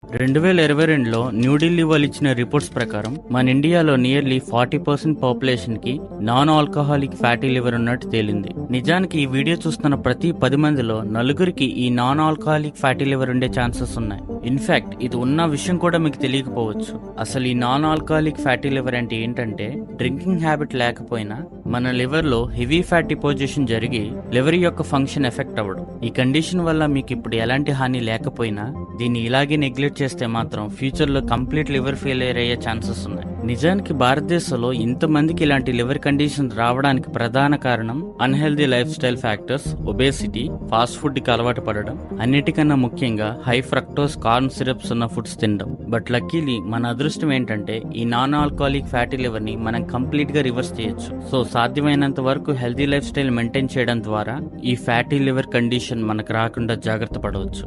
2022లో న్యూఢిల్లీ వాళ్ళు ఇచ్చిన రిపోర్ట్స్ ప్రకారం మన ఇండియాలో నియర్లీ 40% పాపులేషన్ కి నాన్ ఆల్కహాలిక్ ఫ్యాటీ లివర్ ఉన్నట్టు తేలింది. నిజానికి ఈ వీడియో చూస్తున్న ప్రతి 10 మందిలో నలుగురికి ఈ నాన్ ఆల్కహాలిక్ ఫ్యాటీ లివర్ ఉండే ఛాన్సెస్ ఉన్నాయి. ఇన్ఫాక్ట్ ఇది ఉన్న విషయం కూడా మీకు తెలియకపోవచ్చు. అసలు ఈ నాన్ ఆల్కహాలిక్ ఫ్యాటీ లివర్ అంటే ఏంటంటే, డ్రింకింగ్ హ్యాబిట్ లేకపోయినా మన లివర్ లో హెవీ ఫ్యాట్ డిపోజిషన్ జరిగి లివర్ యొక్క ఫంక్షన్ ఎఫెక్ట్ అవ్వడం. ఈ కండిషన్ వల్ల మీకు ఇప్పుడు ఎలాంటి హాని లేకపోయినా దీన్ని ఇలాగే నెగ్లెక్ట్ చేస్తే మాత్రం ఫ్యూచర్ లో కంప్లీట్ లివర్ ఫెయిలియర్ అయ్యే ఛాన్సెస్ ఉన్నాయి. నిజానికి భారతదేశంలో ఇంతమందికి ఇలాంటి లివర్ కండిషన్ రావడానికి ప్రధాన కారణం unhealthy life style factors, obesity, fast food కి అలవాటు పడడం, అన్నిటికన్నా ముఖ్యంగా హై ఫ్రక్టోస్ కార్న్ సిరప్స్ ఉన్న ఫుడ్స్ తినడం. బట్ లక్కీలీ మన అదృష్టం ఏంటంటే ఈ నాన్ ఆల్కహాలిక్ ఫ్యాటీ లివర్ ని మనం కంప్లీట్ గా రివర్స్ చేయొచ్చు. సో సాధ్యమైనంత వరకు హెల్దీ లైఫ్ స్టైల్ మెయింటైన్ చేయడం ద్వారా ఈ ఫ్యాటీ లివర్ కండిషన్ మనకు రాకుండా జాగ్రత్త పడవచ్చు.